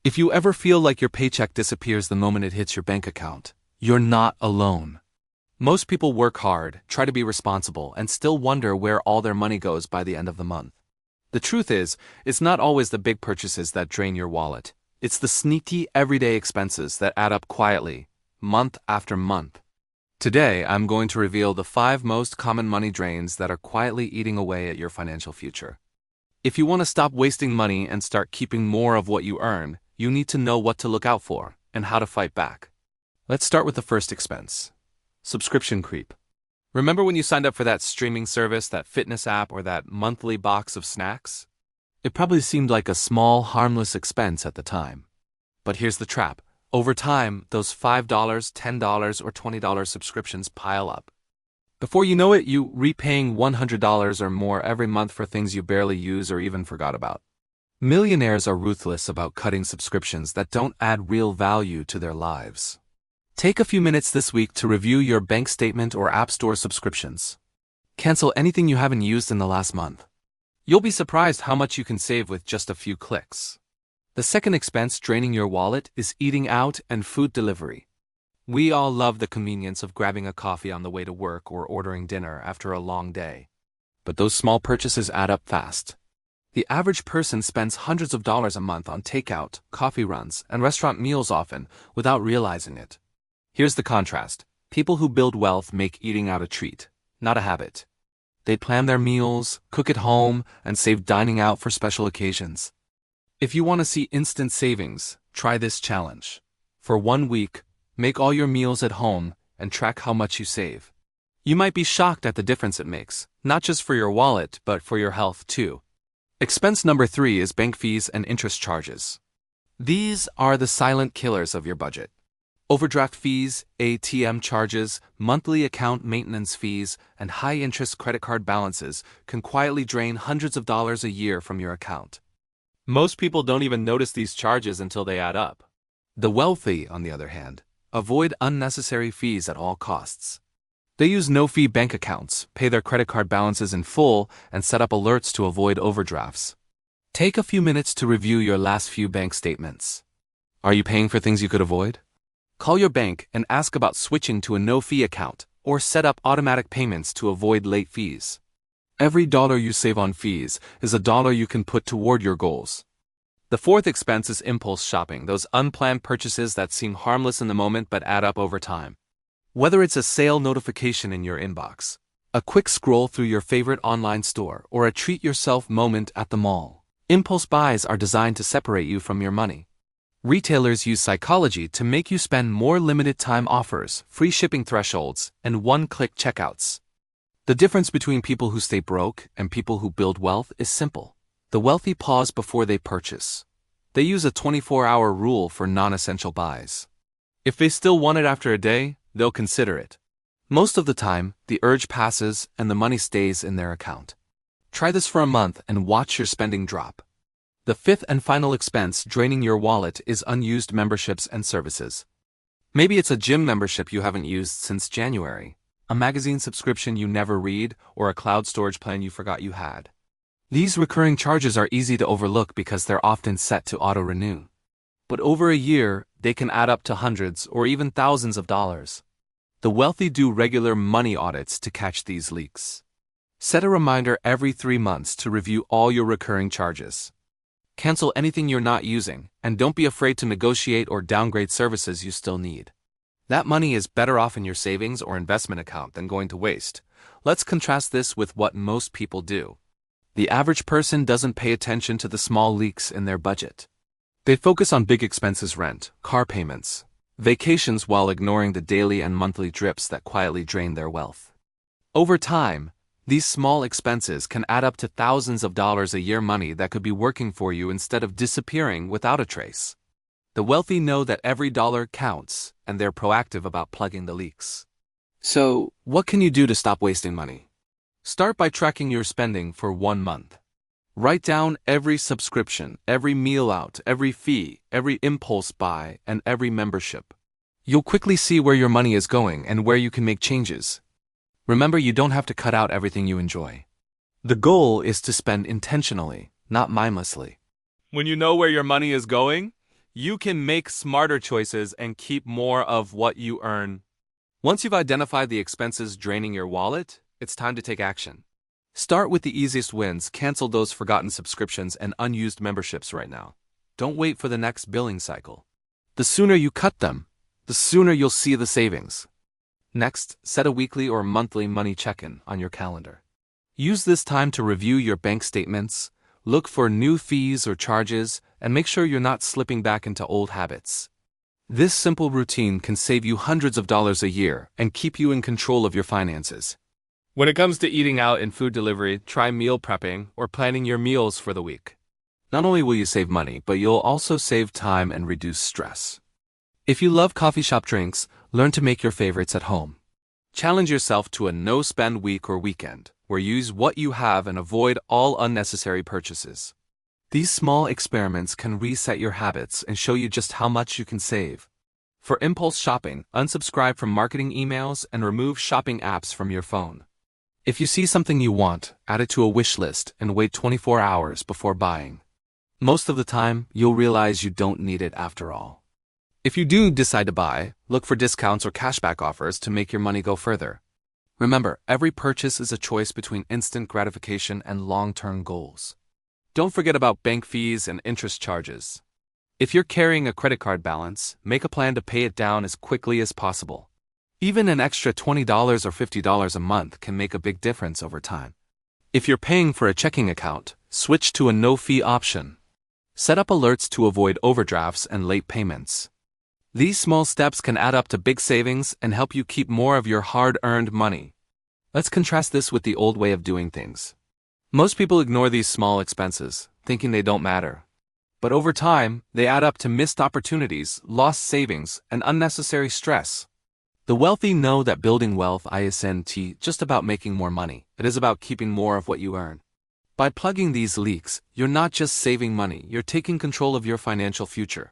If you ever feel like your paycheck disappears the moment it hits your bank account, you're not alone. Most people work hard, try to be responsible, and still wonder where all their money goes by the end of the month. The truth is, it's not always the big purchases that drain your wallet. It's the sneaky, everyday expenses that add up quietly, month after month. Today, I'm going to reveal the 5 most common money drains that are quietly eating away at your financial future. If you want to stop wasting money and start keeping more of what you earn, you need to know what to look out for and how to fight back. Let's start with the first expense: subscription creep. Remember when you signed up for that streaming service, that fitness app, or that monthly box of snacks? It probably seemed like a small, harmless expense at the time. But here's the trap. Over time, those $5, $10, or $20 subscriptions pile up. Before you know it, you're repaying $100 or more every month for things you barely use or even forgot about. Millionaires are ruthless about cutting subscriptions that don't add real value to their lives. Take a few minutes this week to review your bank statement or App Store subscriptions. Cancel anything you haven't used in the last month. You'll be surprised how much you can save with just a few clicks. The second expense draining your wallet is eating out and food delivery. We all love the convenience of grabbing a coffee on the way to work or ordering dinner after a long day. But those small purchases add up fast. The average person spends hundreds of dollars a month on takeout, coffee runs, and restaurant meals often, without realizing it. Here's the contrast. People who build wealth make eating out a treat, not a habit. They plan their meals, cook at home, and save dining out for special occasions. If you want to see instant savings, try this challenge. For 1 week, make all your meals at home and track how much you save. You might be shocked at the difference it makes, not just for your wallet, but for your health too. Expense number 3 is bank fees and interest charges. These are the silent killers of your budget. Overdraft fees, ATM charges, monthly account maintenance fees, and high-interest credit card balances can quietly drain hundreds of dollars a year from your account. Most people don't even notice these charges until they add up. The wealthy, on the other hand, avoid unnecessary fees at all costs. They use no-fee bank accounts, pay their credit card balances in full, and set up alerts to avoid overdrafts. Take a few minutes to review your last few bank statements. Are you paying for things you could avoid? Call your bank and ask about switching to a no-fee account, or set up automatic payments to avoid late fees. Every dollar you save on fees is a dollar you can put toward your goals. The fourth expense is impulse shopping, those unplanned purchases that seem harmless in the moment but add up over time. Whether it's a sale notification in your inbox, a quick scroll through your favorite online store, or a treat-yourself moment at the mall, impulse buys are designed to separate you from your money. Retailers use psychology to make you spend more limited-time offers, free shipping thresholds, and one-click checkouts. The difference between people who stay broke and people who build wealth is simple. The wealthy pause before they purchase. They use a 24-hour rule for non-essential buys. If they still want it after a day, they'll consider it. Most of the time, the urge passes and the money stays in their account. Try this for a month and watch your spending drop. The fifth and final expense draining your wallet is unused memberships and services. Maybe it's a gym membership you haven't used since January, a magazine subscription you never read, or a cloud storage plan you forgot you had. These recurring charges are easy to overlook because they're often set to auto-renew. But over a year, they can add up to hundreds or even thousands of dollars. The wealthy do regular money audits to catch these leaks. Set a reminder every 3 months to review all your recurring charges. Cancel anything you're not using, and don't be afraid to negotiate or downgrade services you still need. That money is better off in your savings or investment account than going to waste. Let's contrast this with what most people do. The average person doesn't pay attention to the small leaks in their budget. They focus on big expenses: rent, car payments, vacations, while ignoring the daily and monthly drips that quietly drain their wealth. Over time, these small expenses can add up to thousands of dollars a year, money that could be working for you instead of disappearing without a trace. The wealthy know that every dollar counts, and they're proactive about plugging the leaks. So, what can you do to stop wasting money? Start by tracking your spending for 1 month. Write down every subscription, every meal out, every fee, every impulse buy, and every membership. You'll quickly see where your money is going and where you can make changes. Remember, you don't have to cut out everything you enjoy. The goal is to spend intentionally, not mindlessly. When you know where your money is going, You can make smarter choices and keep more of what you earn. Once you've identified the expenses draining your wallet, it's time to take action. Start with the easiest wins. Cancel those forgotten subscriptions and unused memberships right now. Don't wait for the next billing cycle. The sooner you cut them, the sooner you'll see the savings. Next, set a weekly or monthly money check-in on your calendar. Use this time to review your bank statements, look for new fees or charges, and make sure you're not slipping back into old habits. This simple routine can save you hundreds of dollars a year and keep you in control of your finances. When it comes to eating out and food delivery, try meal prepping or planning your meals for the week. Not only will you save money, but you'll also save time and reduce stress. If you love coffee shop drinks, learn to make your favorites at home. Challenge yourself to a no-spend week or weekend, where you use what you have and avoid all unnecessary purchases. These small experiments can reset your habits and show you just how much you can save. For impulse shopping, unsubscribe from marketing emails and remove shopping apps from your phone. If you see something you want, add it to a wish list and wait 24 hours before buying. Most of the time, you'll realize you don't need it after all. If you do decide to buy, look for discounts or cashback offers to make your money go further. Remember, every purchase is a choice between instant gratification and long-term goals. Don't forget about bank fees and interest charges. If you're carrying a credit card balance, make a plan to pay it down as quickly as possible. Even an extra $20 or $50 a month can make a big difference over time. If you're paying for a checking account, switch to a no-fee option. Set up alerts to avoid overdrafts and late payments. These small steps can add up to big savings and help you keep more of your hard-earned money. Let's contrast this with the old way of doing things. Most people ignore these small expenses, thinking they don't matter. But over time, they add up to missed opportunities, lost savings, and unnecessary stress. The wealthy know that building wealth isn't just about making more money. It is about keeping more of what you earn. By plugging these leaks, you're not just saving money, you're taking control of your financial future.